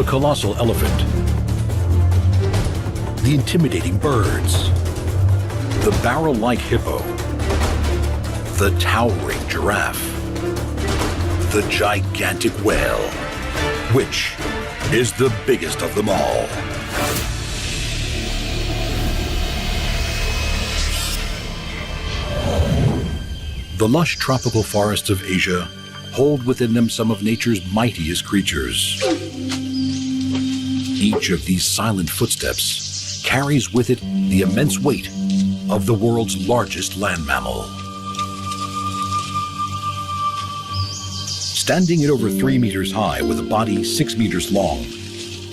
colossal elephant, the intimidating birds, the barrel-like hippo, the towering giraffe, the gigantic whale. Which is the biggest of them all? The lush tropical forests of Asia hold within them some of nature's mightiest creatures. Each of these silent footsteps carries with it the immense weight of the world's largest land mammal. Standing at over 3 meters high with a body 6 meters long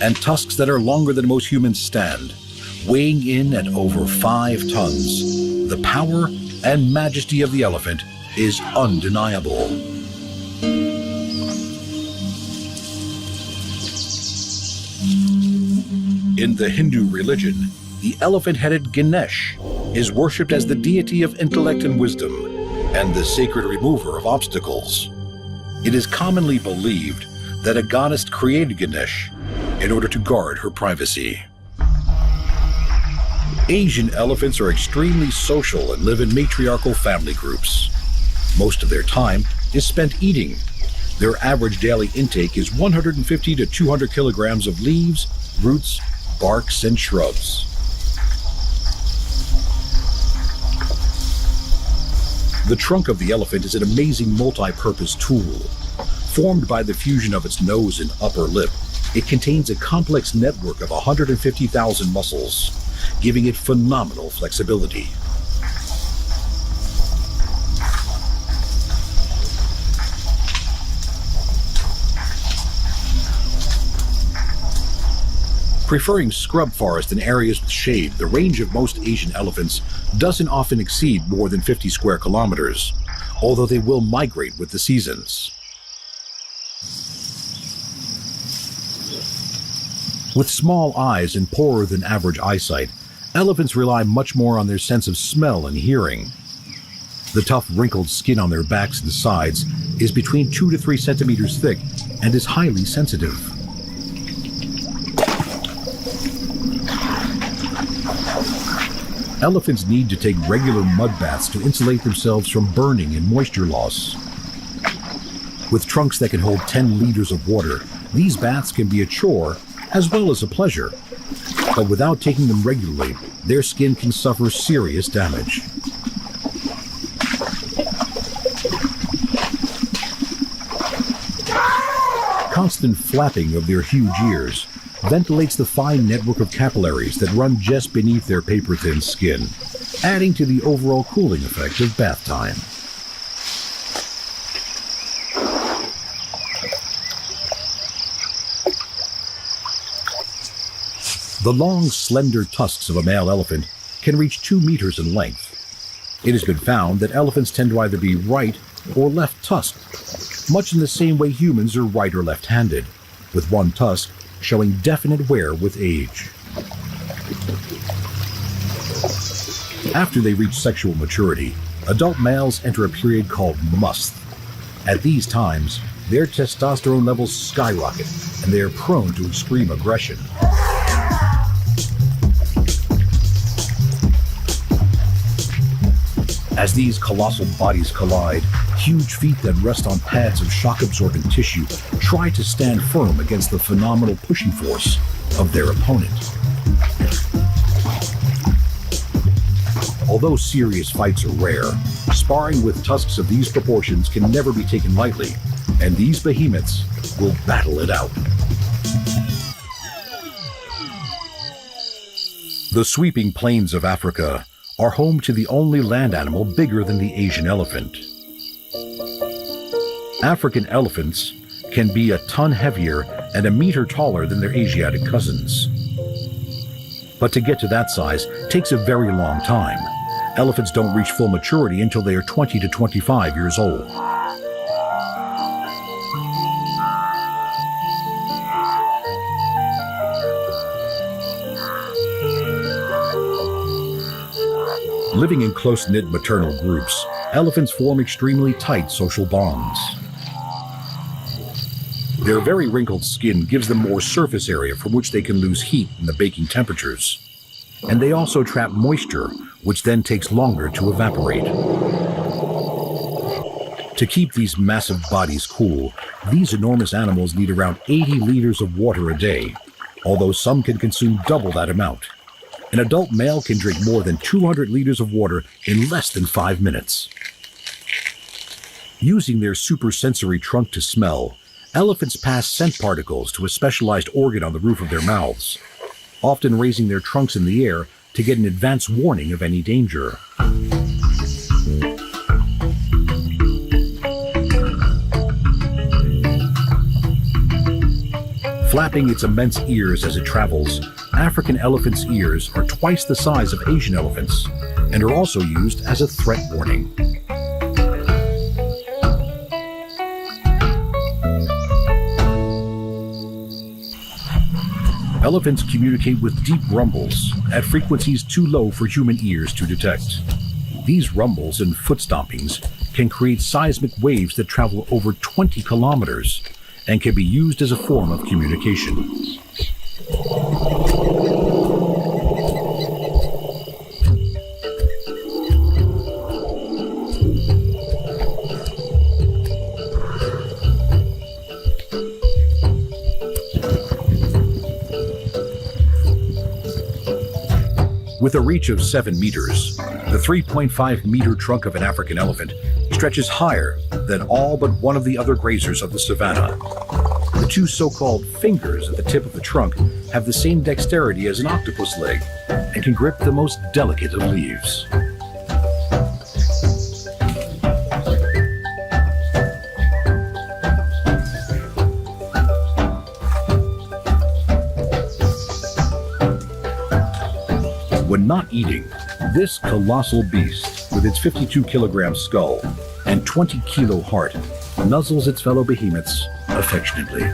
and tusks that are longer than most humans stand, weighing in at over 5 tons, the power and majesty of the elephant is undeniable. In the Hindu religion, the elephant-headed Ganesh is worshipped as the deity of intellect and wisdom and the sacred remover of obstacles. It is commonly believed that a goddess created Ganesh in order to guard her privacy. Asian elephants are extremely social and live in matriarchal family groups. Most of their time is spent eating. Their average daily intake is 150 to 200 kilograms of leaves, roots, barks, and shrubs. The trunk of the elephant is an amazing multi-purpose tool. Formed by the fusion of its nose and upper lip, it contains a complex network of 150,000 muscles, giving it phenomenal flexibility. Preferring scrub forest and areas with shade, the range of most Asian elephants doesn't often exceed more than 50 square kilometers, although they will migrate with the seasons. With small eyes and poorer than average eyesight, elephants rely much more on their sense of smell and hearing. The tough, wrinkled skin on their backs and sides is between 2 to 3 centimeters thick and is highly sensitive. Elephants need to take regular mud baths to insulate themselves from burning and moisture loss. With trunks that can hold 10 liters of water, these baths can be a chore as well as a pleasure. But without taking them regularly, their skin can suffer serious damage. Constant flapping of their huge ears ventilates the fine network of capillaries that run just beneath their paper-thin skin, adding to the overall cooling effect of bath time. The long, slender tusks of a male elephant can reach 2 meters in length. It has been found that elephants tend to either be right or left-tusked, much in the same way humans are right or left-handed, with one tusk showing definite wear with age. After they reach sexual maturity, adult males enter a period called must. At these times, their testosterone levels skyrocket and they are prone to extreme aggression. As these colossal bodies collide, huge feet that rest on pads of shock-absorbent tissue try to stand firm against the phenomenal pushing force of their opponent. Although serious fights are rare, sparring with tusks of these proportions can never be taken lightly, and these behemoths will battle it out. The sweeping plains of Africa are home to the only land animal bigger than the Asian elephant. African elephants can be a ton heavier and a meter taller than their Asiatic cousins. But to get to that size takes a very long time. Elephants don't reach full maturity until they are 20 to 25 years old. Living in close-knit maternal groups, elephants form extremely tight social bonds. Their very wrinkled skin gives them more surface area from which they can lose heat in the baking temperatures. And they also trap moisture, which then takes longer to evaporate. To keep these massive bodies cool, these enormous animals need around 80 liters of water a day, although some can consume double that amount. An adult male can drink more than 200 liters of water in less than 5 minutes. Using their supersensory trunk to smell, elephants pass scent particles to a specialized organ on the roof of their mouths, often raising their trunks in the air to get an advance warning of any danger. Flapping its immense ears as it travels, African elephants' ears are twice the size of Asian elephants and are also used as a threat warning. Elephants communicate with deep rumbles at frequencies too low for human ears to detect. These rumbles and foot stompings can create seismic waves that travel over 20 kilometers and can be used as a form of communication. With a reach of 7 meters, the 3.5-meter trunk of an African elephant stretches higher than all but one of the other grazers of the savanna. The two so-called fingers at the tip of the trunk have the same dexterity as an octopus leg and can grip the most delicate of leaves. When not eating, this colossal beast, with its 52-kilogram skull and 20-kilo heart, nuzzles its fellow behemoths affectionately.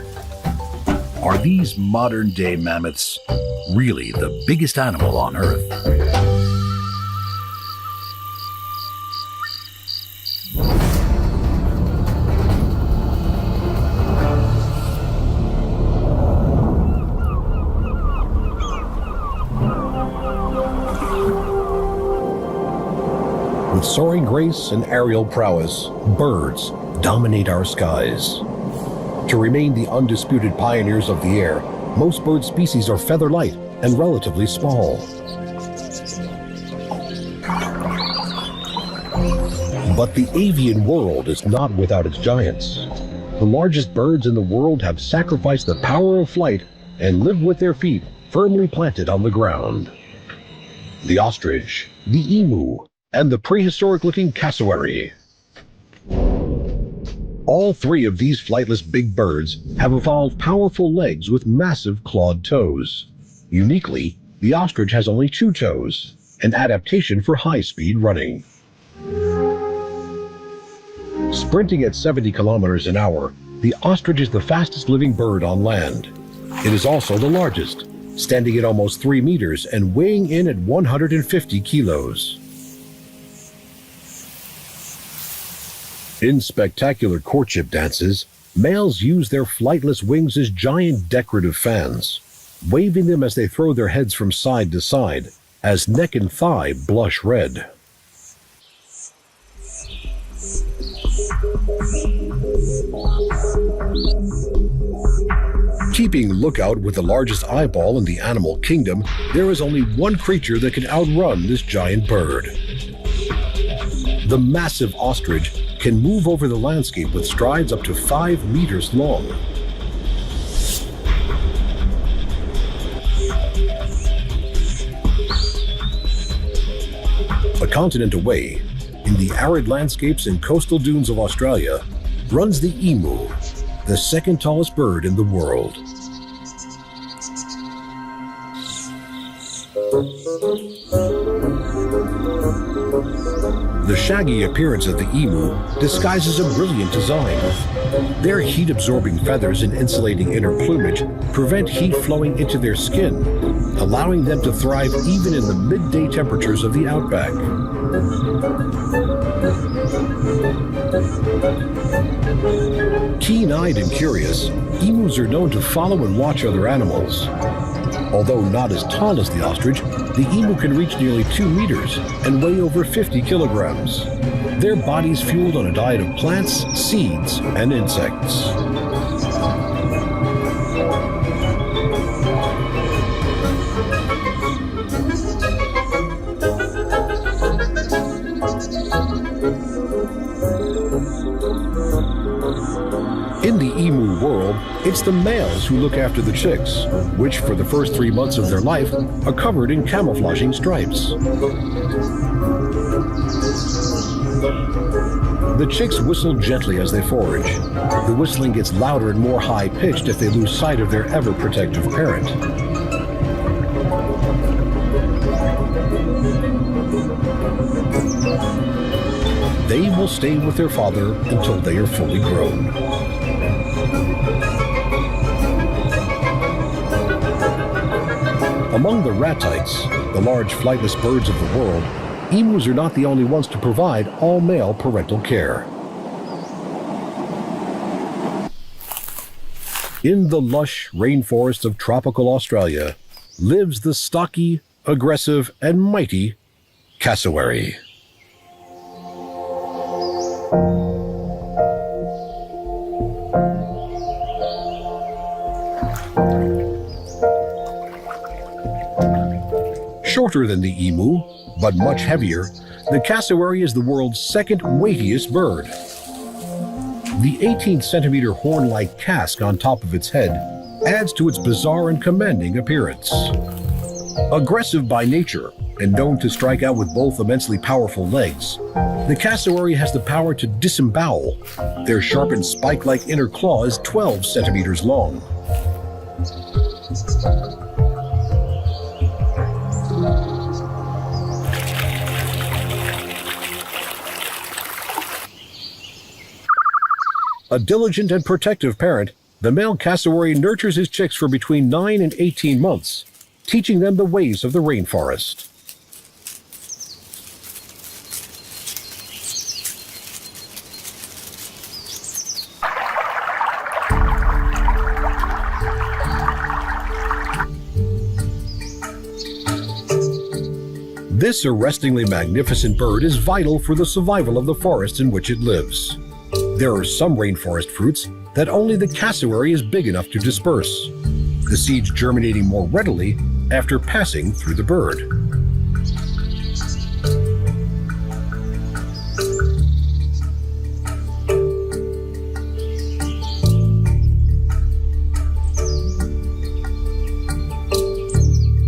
Are these modern-day mammoths really the biggest animal on Earth? With soaring grace and aerial prowess, birds dominate our skies. To remain the undisputed pioneers of the air, most bird species are feather-light and relatively small. But the avian world is not without its giants. The largest birds in the world have sacrificed the power of flight and live with their feet firmly planted on the ground. The ostrich, the emu, and the prehistoric-looking cassowary. All three of these flightless big birds have evolved powerful legs with massive clawed toes. Uniquely, the ostrich has only 2 toes, an adaptation for high-speed running. Sprinting at 70 kilometers an hour, the ostrich is the fastest living bird on land. It is also the largest, standing at almost 3 meters and weighing in at 150 kilos. In spectacular courtship dances, males use their flightless wings as giant decorative fans, waving them as they throw their heads from side to side, as neck and thigh blush red. Keeping lookout with the largest eyeball in the animal kingdom, there is only one creature that can outrun this giant bird. The massive ostrich can move over the landscape with strides up to 5 meters long. A continent away, in the arid landscapes and coastal dunes of Australia, runs the emu, the second tallest bird in the world. The shaggy appearance of the emu disguises a brilliant design. Their heat-absorbing feathers and insulating inner plumage prevent heat flowing into their skin, allowing them to thrive even in the midday temperatures of the outback. Keen-eyed and curious, emus are known to follow and watch other animals. Although not as tall as the ostrich, the emu can reach nearly 2 meters and weigh over 50 kilograms. Their bodies fueled on a diet of plants, seeds, and insects. In the emu world, it's the males who look after the chicks, which for the first 3 months of their life are covered in camouflaging stripes. The chicks whistle gently as they forage. The whistling gets louder and more high-pitched if they lose sight of their ever-protective parent. They will stay with their father until they are fully grown. Among the ratites, the large flightless birds of the world, emus are not the only ones to provide all-male parental care. In the lush rainforests of tropical Australia lives the stocky, aggressive, and mighty cassowary. Shorter than the emu, but much heavier, the cassowary is the world's second weightiest bird. The 18-centimeter horn-like casque on top of its head adds to its bizarre and commanding appearance. Aggressive by nature and known to strike out with both immensely powerful legs, the cassowary has the power to disembowel. Their sharpened spike-like inner claw is 12 centimeters long. A diligent and protective parent, the male cassowary nurtures his chicks for between 9 and 18 months, teaching them the ways of the rainforest. This arrestingly magnificent bird is vital for the survival of the forests in which it lives. There are some rainforest fruits that only the cassowary is big enough to disperse, the seeds germinating more readily after passing through the bird.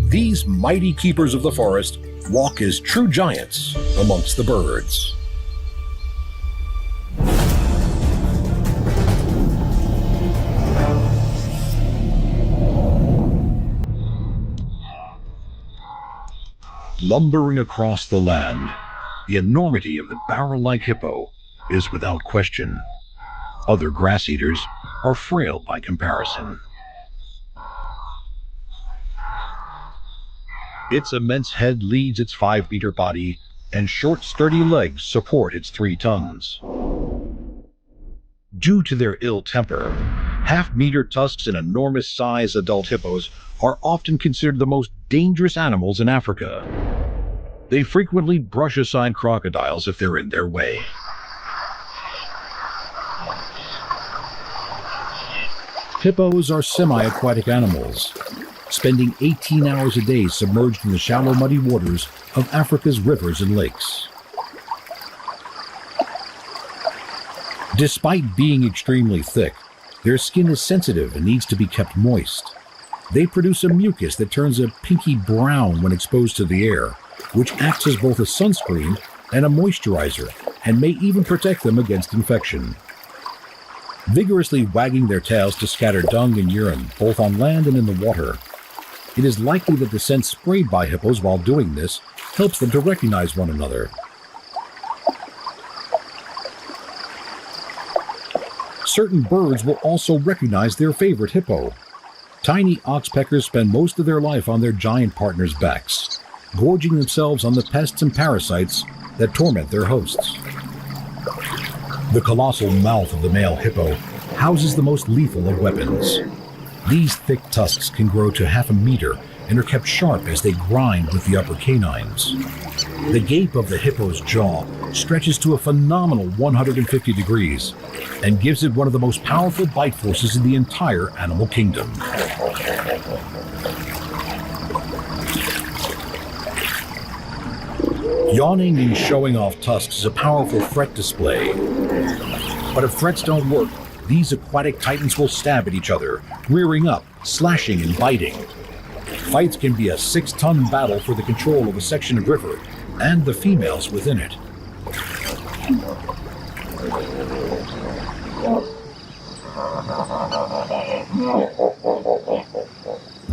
These mighty keepers of the forest walk as true giants amongst the birds. Lumbering across the land, the enormity of the barrel-like hippo is without question. Other grass eaters are frail by comparison. Its immense head leads its 5-meter body, and short, sturdy legs support its 3 tons. Due to their ill temper, half-meter tusks and enormous-sized adult hippos are often considered the most dangerous animals in Africa. They frequently brush aside crocodiles if they're in their way. Hippos are semi-aquatic animals, spending 18 hours a day submerged in the shallow, muddy waters of Africa's rivers and lakes. Despite being extremely thick, their skin is sensitive and needs to be kept moist. They produce a mucus that turns a pinky brown when exposed to the air, which acts as both a sunscreen and a moisturizer, and may even protect them against infection. Vigorously wagging their tails to scatter dung and urine, both on land and in the water, it is likely that the scent sprayed by hippos while doing this helps them to recognize one another. Certain birds will also recognize their favorite hippo. Tiny oxpeckers spend most of their life on their giant partners' backs, gorging themselves on the pests and parasites that torment their hosts. The colossal mouth of the male hippo houses the most lethal of weapons. These thick tusks can grow to half a meter and are kept sharp as they grind with the upper canines. The gape of the hippo's jaw stretches to a phenomenal 150 degrees and gives it one of the most powerful bite forces in the entire animal kingdom. Yawning and showing off tusks is a powerful threat display. But if threats don't work, these aquatic titans will stab at each other, rearing up, slashing and biting. Fights can be a 6-ton battle for the control of a section of river and the females within it.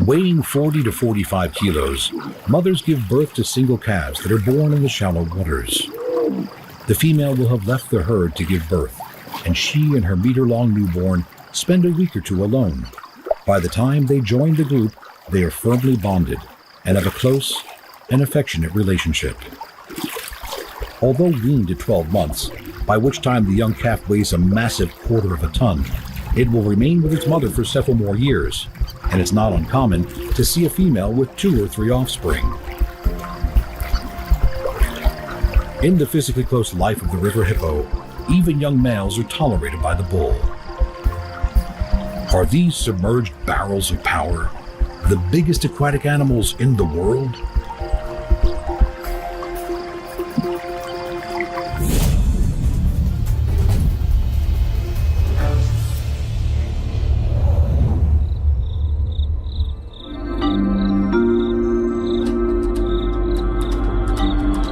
Weighing 40 to 45 kilos, mothers give birth to single calves that are born in the shallow waters. The female will have left the herd to give birth, and she and her meter-long newborn spend a week or two alone. By the time they join the group, they are firmly bonded and have a close and affectionate relationship. Although weaned at 12 months, by which time the young calf weighs a massive quarter of a ton, it will remain with its mother for several more years, and it's not uncommon to see a female with 2 or 3 offspring. In the physically close life of the river hippo, even young males are tolerated by the bull. Are these submerged barrels of power the biggest aquatic animals in the world?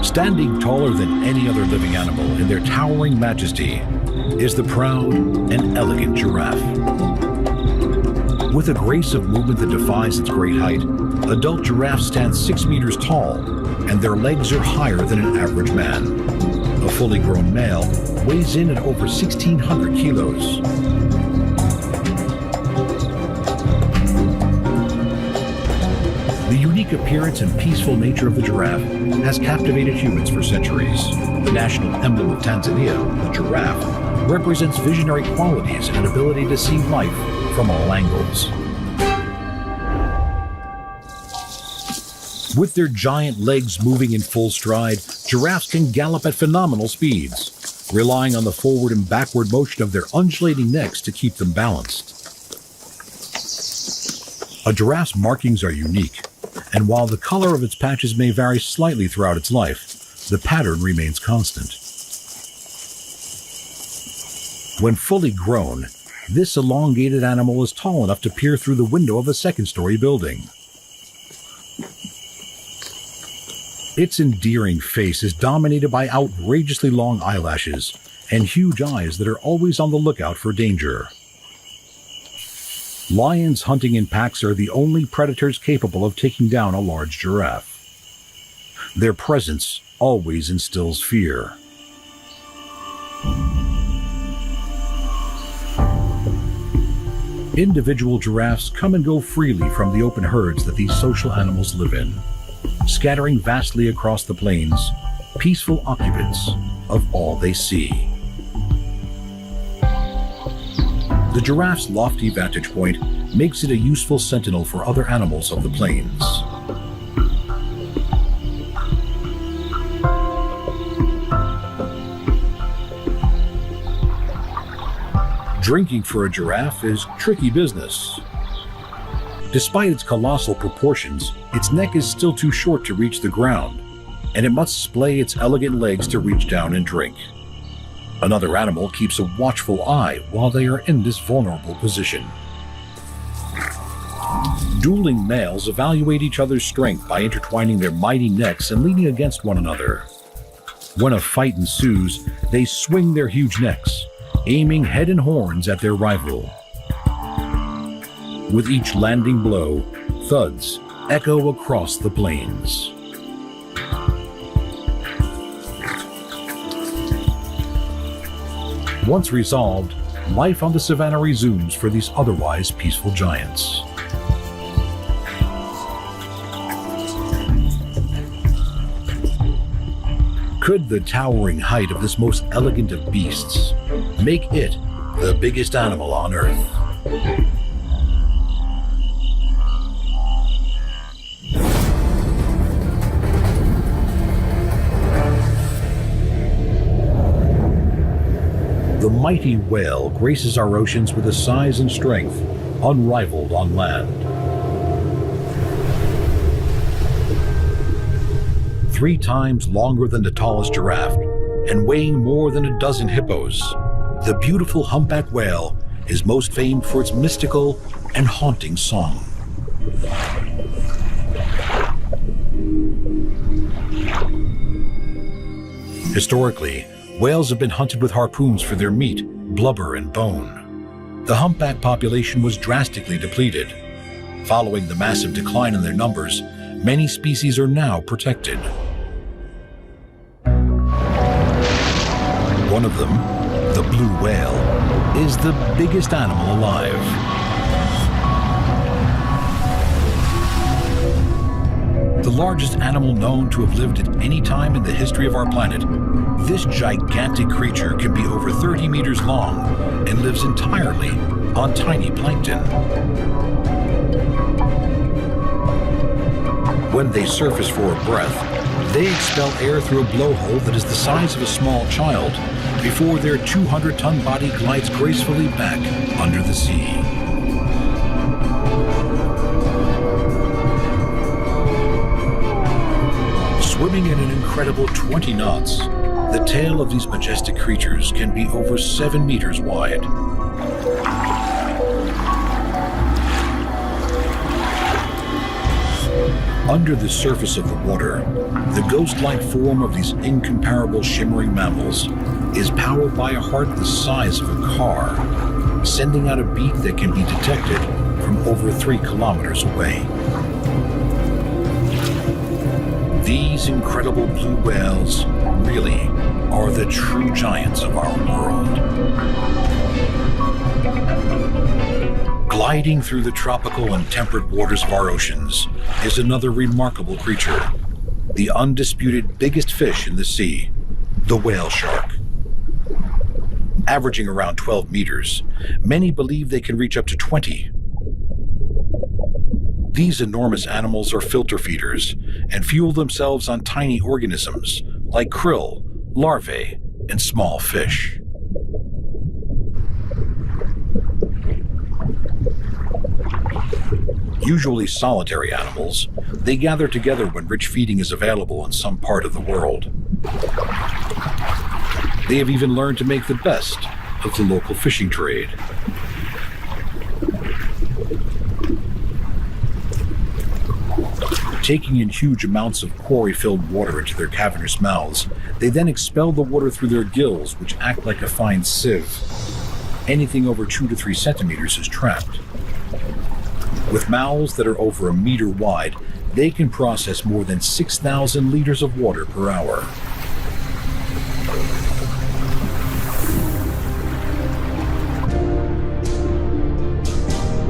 Standing taller than any other living animal in their towering majesty is the proud and elegant giraffe. With a grace of movement that defies its great height, adult giraffes stand 6 meters tall, and their legs are higher than an average man. A fully grown male weighs in at over 1,600 kilos. The unique appearance and peaceful nature of the giraffe has captivated humans for centuries. The national emblem of Tanzania, the giraffe, represents visionary qualities and ability to see life from all angles. With their giant legs moving in full stride, giraffes can gallop at phenomenal speeds, relying on the forward and backward motion of their undulating necks to keep them balanced. A giraffe's markings are unique, and while the color of its patches may vary slightly throughout its life, the pattern remains constant. When fully grown, this elongated animal is tall enough to peer through the window of a second-story building. Its endearing face is dominated by outrageously long eyelashes and huge eyes that are always on the lookout for danger. Lions hunting in packs are the only predators capable of taking down a large giraffe. Their presence always instills fear. Individual giraffes come and go freely from the open herds that these social animals live in, scattering vastly across the plains, peaceful occupants of all they see. The giraffe's lofty vantage point makes it a useful sentinel for other animals of the plains. Drinking for a giraffe is tricky business. Despite its colossal proportions, its neck is still too short to reach the ground, and it must splay its elegant legs to reach down and drink. Another animal keeps a watchful eye while they are in this vulnerable position. Dueling males evaluate each other's strength by intertwining their mighty necks and leaning against one another. When a fight ensues, they swing their huge necks, aiming head and horns at their rival. With each landing blow, thuds echo across the plains. Once resolved, life on the savannah resumes for these otherwise peaceful giants. Could the towering height of this most elegant of beasts make it the biggest animal on Earth. The mighty whale graces our oceans with a size and strength unrivaled on land. 3 times longer than the tallest giraffe and weighing more than a dozen hippos, the beautiful humpback whale is most famed for its mystical and haunting song. Historically, whales have been hunted with harpoons for their meat, blubber, and bone. The humpback population was drastically depleted. Following the massive decline in their numbers, many species are now protected. One of them, the blue whale, is the biggest animal alive. The largest animal known to have lived at any time in the history of our planet, this gigantic creature can be over 30 meters long and lives entirely on tiny plankton. When they surface for a breath, they expel air through a blowhole that is the size of a small child before their 200-ton body glides gracefully back under the sea. Swimming at an incredible 20 knots, the tail of these majestic creatures can be over 7 meters wide. Under the surface of the water, the ghost-like form of these incomparable shimmering mammals is powered by a heart the size of a car, sending out a beat that can be detected from over 3 kilometers away. These incredible blue whales really are the true giants of our world. Gliding through the tropical and temperate waters of our oceans is another remarkable creature, the undisputed biggest fish in the sea, the whale shark. Averaging around 12 meters, many believe they can reach up to 20. These enormous animals are filter feeders and fuel themselves on tiny organisms like krill, larvae, and small fish. Usually solitary animals, they gather together when rich feeding is available in some part of the world. They have even learned to make the best of the local fishing trade. Taking in huge amounts of quarry-filled water into their cavernous mouths, they then expel the water through their gills, which act like a fine sieve. Anything over 2 to 3 centimeters is trapped. With mouths that are over 1 meter wide, they can process more than 6,000 liters of water per hour.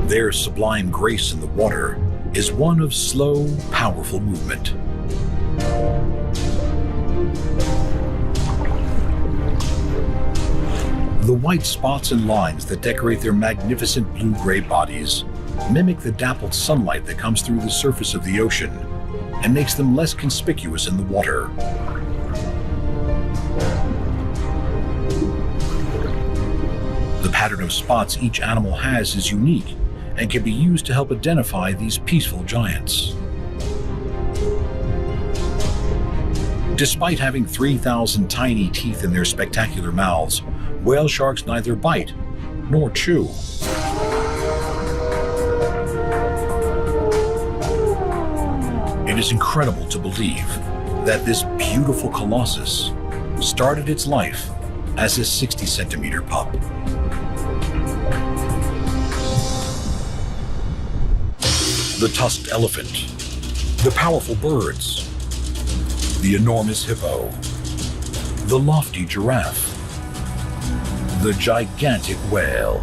Their sublime grace in the water is one of slow, powerful movement. The white spots and lines that decorate their magnificent blue-gray bodies mimic the dappled sunlight that comes through the surface of the ocean and makes them less conspicuous in the water. The pattern of spots each animal has is unique and can be used to help identify these peaceful giants. Despite having 3,000 tiny teeth in their spectacular mouths, whale sharks neither bite nor chew. It is incredible to believe that this beautiful colossus started its life as a 60-centimeter pup. The tusked elephant, the powerful birds, the enormous hippo, the lofty giraffe, the gigantic whale,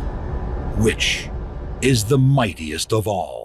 which is the mightiest of all.